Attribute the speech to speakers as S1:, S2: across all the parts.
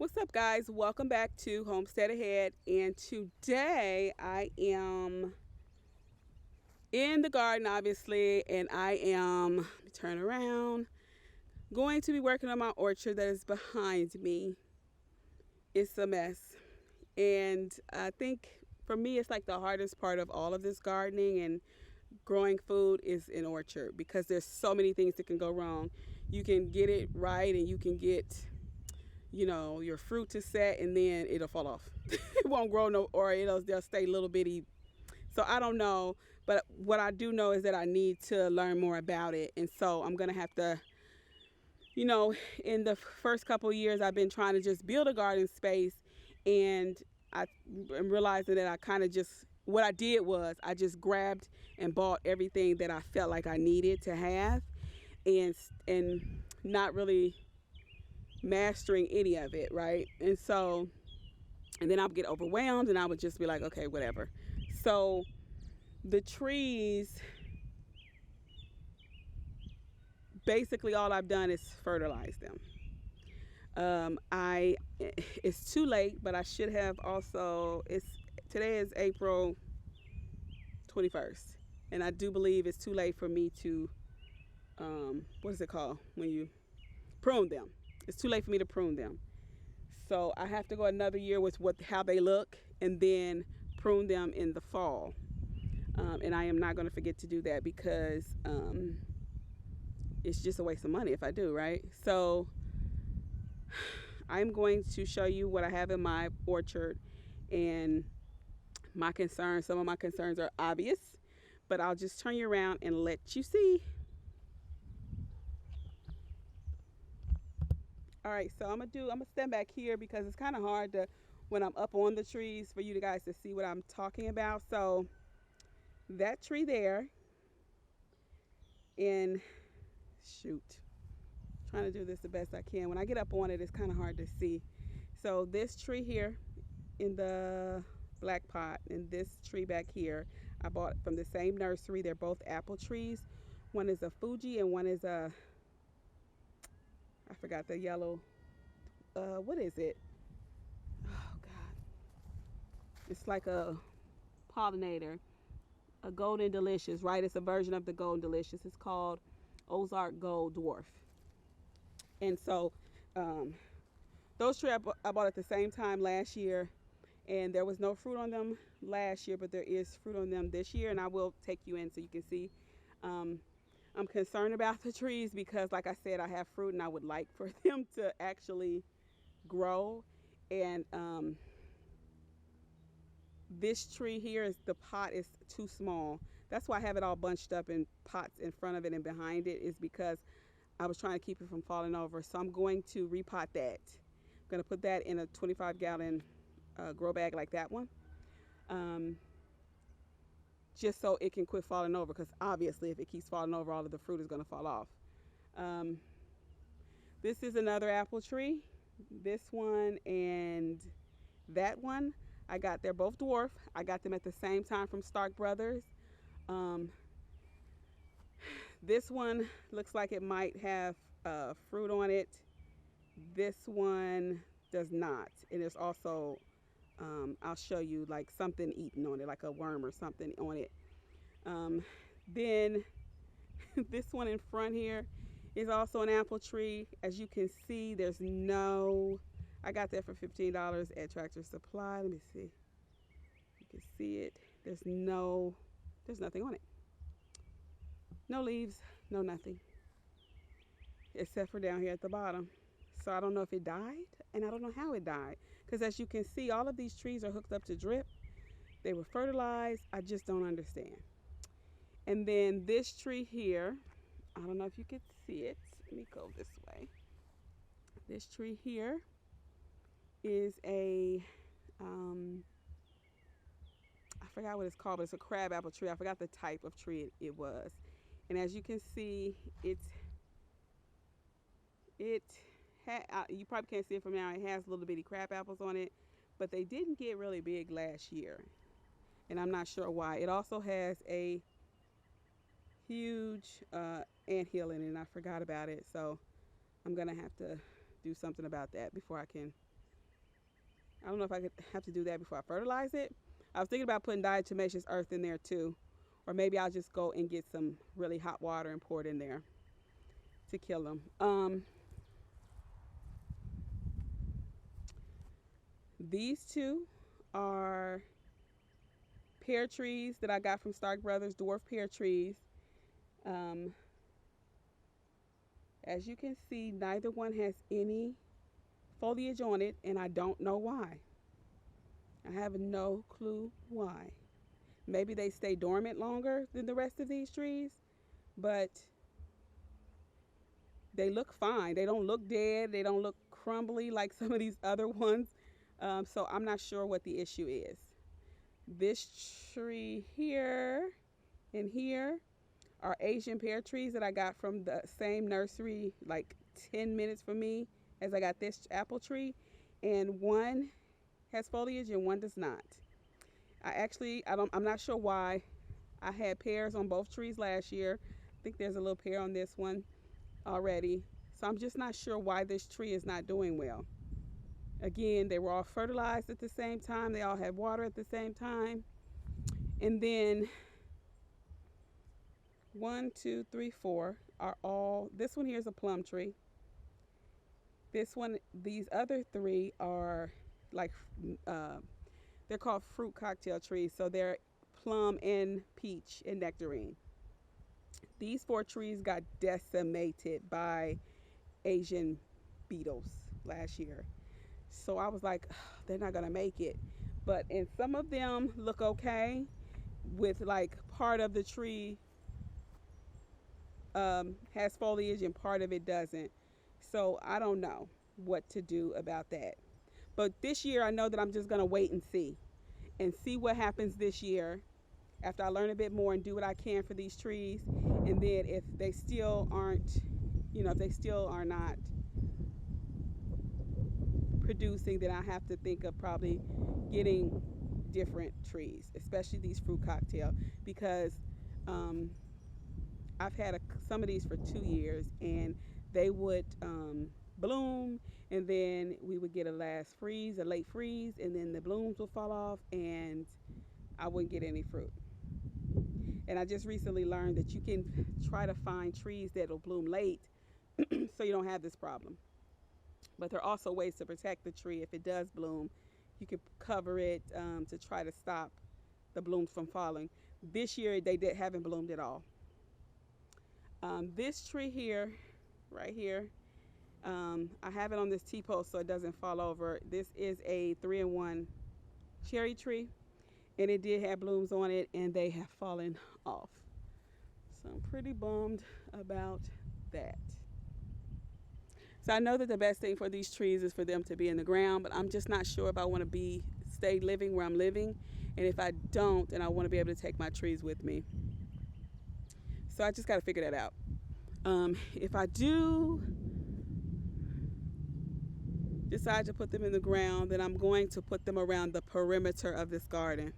S1: What's up, guys? Welcome back to Homestead Ahead. And today I am in the garden, obviously, and I am, let me turn around, going to be working on my orchard that is behind me. It's a mess. And I think for me, it's like the hardest part of all of this gardening and growing food is an orchard because there's so many things that can go wrong. You can get it right and you can get your fruit to set and then it'll fall off. It won't grow no, or it'll just stay little bitty. So I don't know, but what I do know is that I need to learn more about it. And so I'm going to have to, in the first couple of years, I've been trying to just build a garden space. And I'm realizing that I kind of just, what I did was I just grabbed and bought everything that I felt like I needed to have and not really mastering any of it, right? And then I would get overwhelmed and I would just be like, okay, whatever. So the trees, basically all I've done is fertilize them. It's too late, but I should have also, today is April 21st, and I do believe it's too late for me to, what is it called when you prune them? It's too late for me to prune them. So I have to go another year with how they look and then prune them in the fall. And I am not going to forget to do that because it's just a waste of money if I do, right? So I'm going to show you what I have in my orchard and my concerns. Some of my concerns are obvious, but I'll just turn you around and let you see. All right, so I'm gonna stand back here because it's kind of hard to, when I'm up on the trees, for you guys to see what I'm talking about. So that tree there, and shoot, trying to do this the best I can. When I get up on it, it's kind of hard to see. So this tree here in the black pot and this tree back here, I bought from the same nursery. They're both apple trees. One is a Fuji and one is a, I forgot the yellow, what is it? Oh God. It's like a pollinator, a golden delicious, right? It's a version of the golden delicious. It's called Ozark Gold Dwarf. And so those trees I bought at the same time last year, and there was no fruit on them last year, but there is fruit on them this year, and I will take you in so you can see. I'm concerned about the trees because, like I said, I have fruit and I would like for them to actually grow. And this tree here, the pot is too small. That's why I have it all bunched up in pots in front of it and behind it, is because I was trying to keep it from falling over. So I'm going to repot that. I'm going to put that in a 25-gallon grow bag like that one. Just so it can quit falling over, because obviously if it keeps falling over, all of the fruit is going to fall off. This is another apple tree. This one and that one, they're both dwarf. I got them at the same time from Stark Brothers. This one looks like it might have fruit on it. This one does not. And there's also, I'll show you, like something eaten on it, like a worm or something on it. Then this one in front here is also an apple tree. As you can see, I got that for $15 at Tractor Supply. Let me see. You can see it. There's nothing on it. No leaves, no nothing. Except for down here at the bottom. So I don't know if it died, and I don't know how it died. Because as you can see, all of these trees are hooked up to drip. They were fertilized. I just don't understand. And then this tree here, I don't know if you can see it. Let me go this way. This tree here is I forgot what it's called, but it's a crab apple tree. I forgot the type of tree it was. And as you can see, you probably can't see it from now. It has little bitty crab apples on it, but they didn't get really big last year. And I'm not sure why. It also has a huge anthill in it, and I forgot about it. So I'm going to have to do something about that before I can I don't know if I could have to do that before I fertilize it. I was thinking about putting diatomaceous earth in there too. Or maybe I'll just go and get some really hot water and pour it in there to kill them. These two are pear trees that I got from Stark Brothers, dwarf pear trees. Um, as you can see, neither one has any foliage on it, and I don't know why. I have no clue why. Maybe they stay dormant longer than the rest of these trees, but they look fine. They don't look dead. They don't look crumbly like some of these other ones. So I'm not sure what the issue is. This tree here and here are Asian pear trees that I got from the same nursery like 10 minutes from me as I got this apple tree. And one has foliage and one does not. I'm not sure why. I had pears on both trees last year. I think there's a little pear on this one already. So I'm just not sure why this tree is not doing well. Again, they were all fertilized at the same time. They all had water at the same time. And then 1, 2, 3, 4 are all, this one here is a plum tree. This one, these other three are like, they're called fruit cocktail trees. So they're plum and peach and nectarine. These 4 trees got decimated by Asian beetles last year. So I was like, they're not gonna make it. And some of them look okay with like part of the tree has foliage and part of it doesn't. So I don't know what to do about that. But this year I know that I'm just gonna wait and see what happens this year after I learn a bit more and do what I can for these trees. And then if they still aren't, if they still are not producing, then I have to think of probably getting different trees, especially these fruit cocktail, because I've had some of these for 2 years, and they would bloom, and then we would get a late freeze, and then the blooms would fall off, and I wouldn't get any fruit. And I just recently learned that you can try to find trees that will bloom late so you don't have this problem. But there are also ways to protect the tree if it does bloom. You can cover it to try to stop the blooms from falling. This year they haven't bloomed at all. This tree here, right here, I have it on this T-post so it doesn't fall over. This is a 3-in-1 cherry tree, and it did have blooms on it, and they have fallen off. So I'm pretty bummed about that. So I know that the best thing for these trees is for them to be in the ground, but I'm just not sure if I want to stay living where I'm living. And if I don't, then I want to be able to take my trees with me. So I just got to figure that out. If I do decide to put them in the ground, then I'm going to put them around the perimeter of this garden.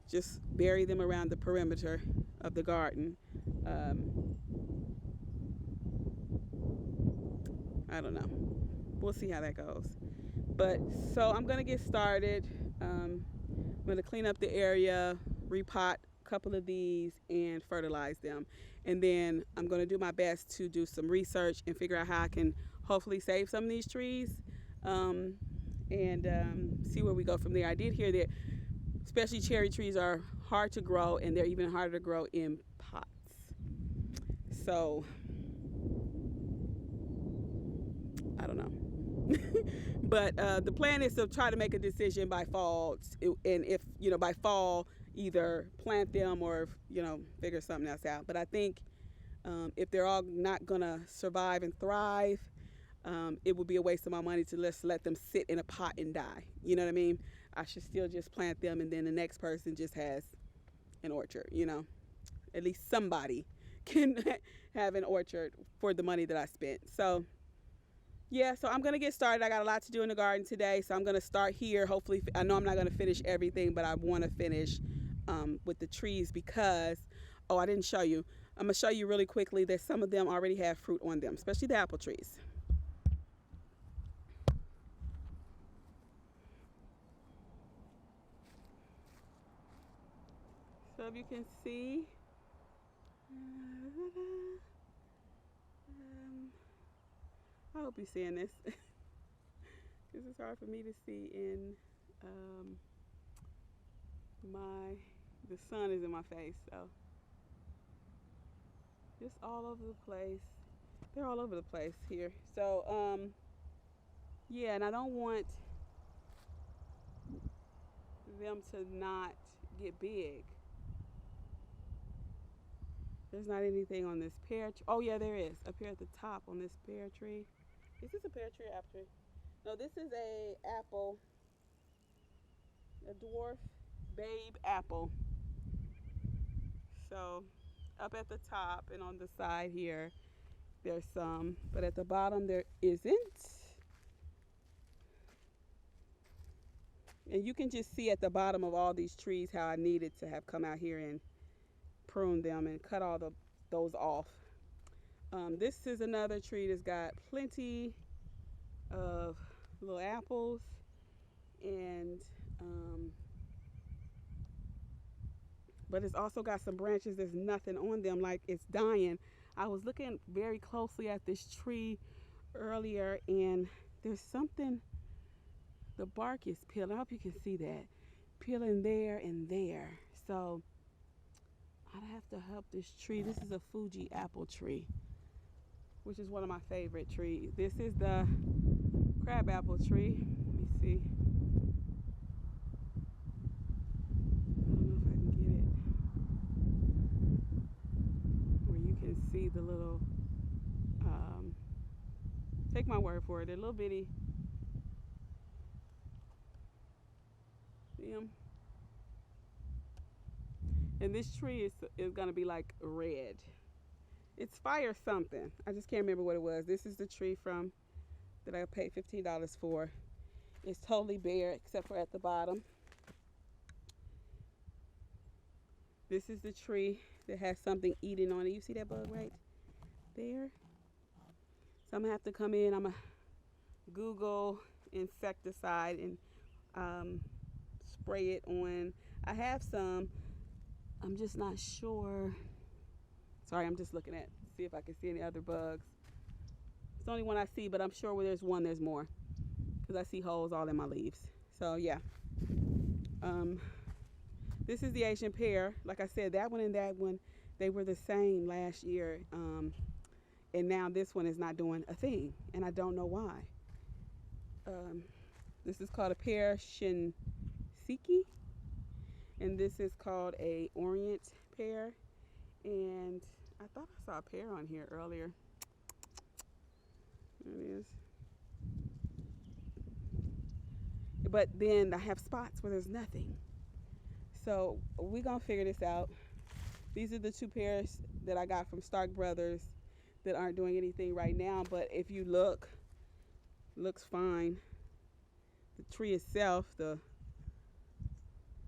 S1: Just bury them around the perimeter of the garden. I don't know. We'll see how that goes. So I'm going to get started. I'm going to clean up the area, repot a couple of these, and fertilize them. And then I'm going to do my best to do some research and figure out how I can hopefully save some of these trees and see where we go from there. I did hear that especially cherry trees are hard to grow, and they're even harder to grow in pots. So I don't know. But the plan is to try to make a decision by fall, and if by fall, either plant them or figure something else out. But I think if they're all not gonna survive and thrive, it would be a waste of my money to just let them sit in a pot and die. You know what I mean? I should still just plant them, and then the next person just has an orchard. At least somebody can have an orchard for the money that I spent. So yeah, so I'm going to get started. I got a lot to do in the garden today, so I'm going to start here. Hopefully, I know I'm not going to finish everything, but I want to finish with the trees because, I didn't show you. I'm going to show you really quickly that some of them already have fruit on them, especially the apple trees. know if you can see. I hope you're seeing this. This is hard for me to see in um, my, the sun is in my face, so just all over the place. They're all over the place here. So yeah, and I don't want them to not get big. There's not anything on this pear tree. Oh yeah, there is up here at the top on this pear tree. Is this a pear tree or apple tree? No, this is a apple, a dwarf babe apple. So up at the top and on the side here, there's some, but at the bottom there isn't. And you can just see at the bottom of all these trees how I needed to have come out here and prune them and cut all those off. This is another tree that's got plenty of little apples, and but it's also got some branches. There's nothing on them, like it's dying. I was looking very closely at this tree earlier, and there's something. The bark is peeling. I hope you can see that, peeling there and there. So I'd have to help this tree. This is a Fuji apple tree, which is one of my favorite trees. This is the crab apple tree. Let me see. I don't know if I can get it where you can see the little, take my word for it, they're little bitty. See them? And this tree is gonna be like red. It's fire something. I just can't remember what it was. This is the tree from that I paid $15 for. It's totally bare except for at the bottom. This is the tree that has something eating on it. You see that bug right there? So I'm gonna have to come in. I'm gonna Google insecticide and spray it on. I have some. I'm just not sure. Sorry, I'm just looking at, see if I can see any other bugs. It's the only one I see, but I'm sure where there's one, there's more, because I see holes all in my leaves. So yeah. This is the Asian pear. Like I said, that one and that one, they were the same last year. And now this one is not doing a thing, and I don't know why. This is called a pear shinseki, and this is called a orient pear. And I thought I saw a pear on here earlier. There it is. But then I have spots where there's nothing. So we're gonna figure this out. These are the two pears that I got from Stark Brothers that aren't doing anything right now, but if you look, looks fine. The tree itself, the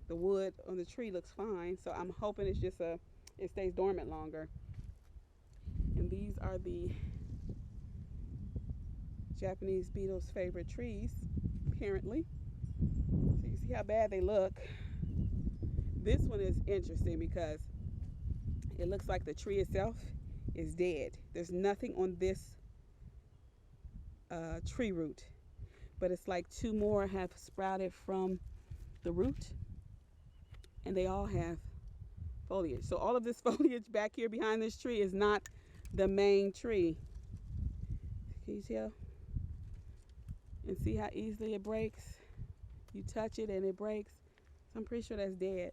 S1: wood on the tree looks fine. So I'm hoping it's just it stays dormant longer. And these are the Japanese beetle's favorite trees, apparently. So you see how bad they look. This one is interesting because it looks like the tree itself is dead. There's nothing on this tree root, but it's like two more have sprouted from the root, and they all have foliage. So all of this foliage back here behind this tree is not the main tree. Can you tell? And see how easily it breaks? You touch it and it breaks. So I'm pretty sure that's dead.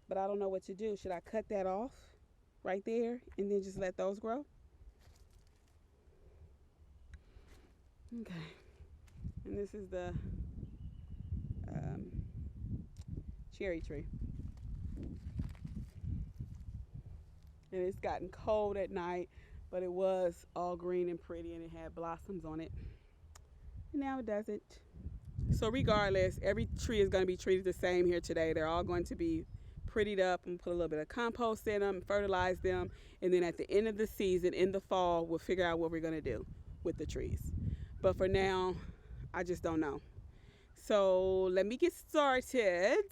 S1: But I don't know what to do. Should I cut that off right there and then just let those grow? Okay. And this is the cherry tree. And it's gotten cold at night, but it was all green and pretty and it had blossoms on it. And now it doesn't. So regardless, every tree is going to be treated the same here today. They're all going to be prettied up and put a little bit of compost in them, fertilize them, and then at the end of the season, in the fall, we'll figure out what we're going to do with the trees. But for now, I just don't know. So let me get started.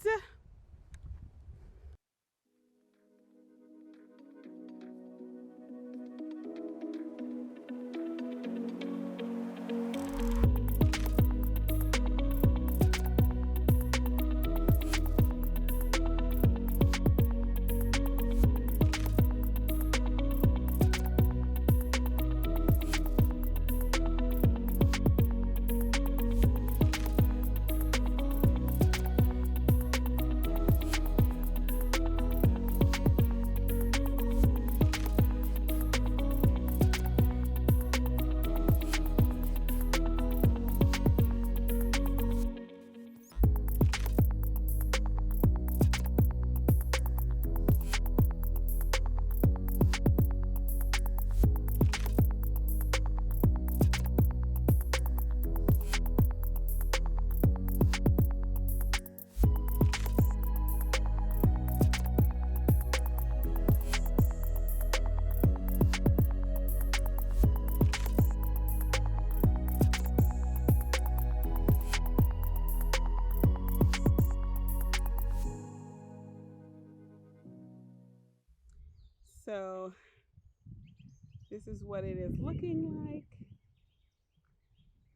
S1: this is what it is looking like.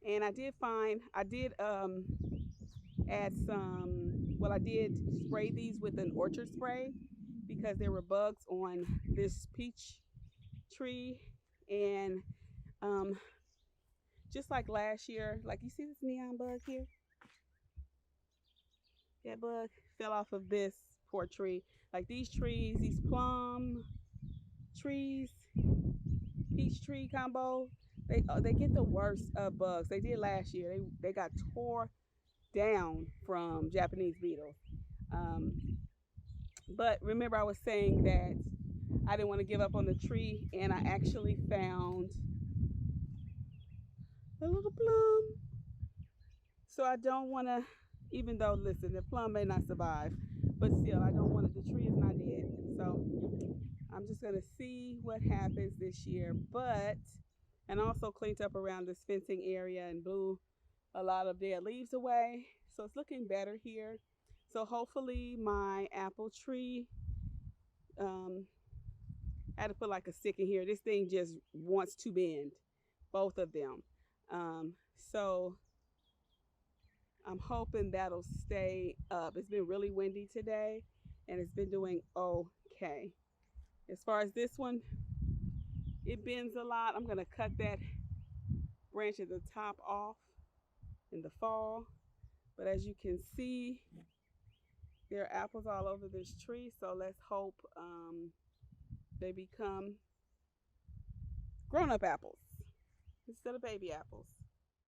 S1: And I did add some, well, I did spray these with an orchard spray because there were bugs on this peach tree. And um, just like last year, like you see this neon bug here? That bug fell off of this poor tree. Like these trees, these plum trees, peach tree combo, they get the worst of bugs. They did last year. They got tore down from Japanese beetles. Um, but remember, I was saying that I didn't want to give up on the tree, and I actually found a little plum. So I don't want to, even though, listen, the plum may not survive, but still, I don't want it. The tree is not dead. So I'm just going to see what happens this year. And also cleaned up around this fencing area and blew a lot of dead leaves away. So it's looking better here. So hopefully my apple tree, um, I had to put like a stick in here. This thing just wants to bend, both of them. So I'm hoping that'll stay up. It's been really windy today and it's been doing okay. As far as this one, it bends a lot. I'm going to cut that branch at the top off in the fall. But as you can see, there are apples all over this tree. So let's hope they become grown-up apples instead of baby apples.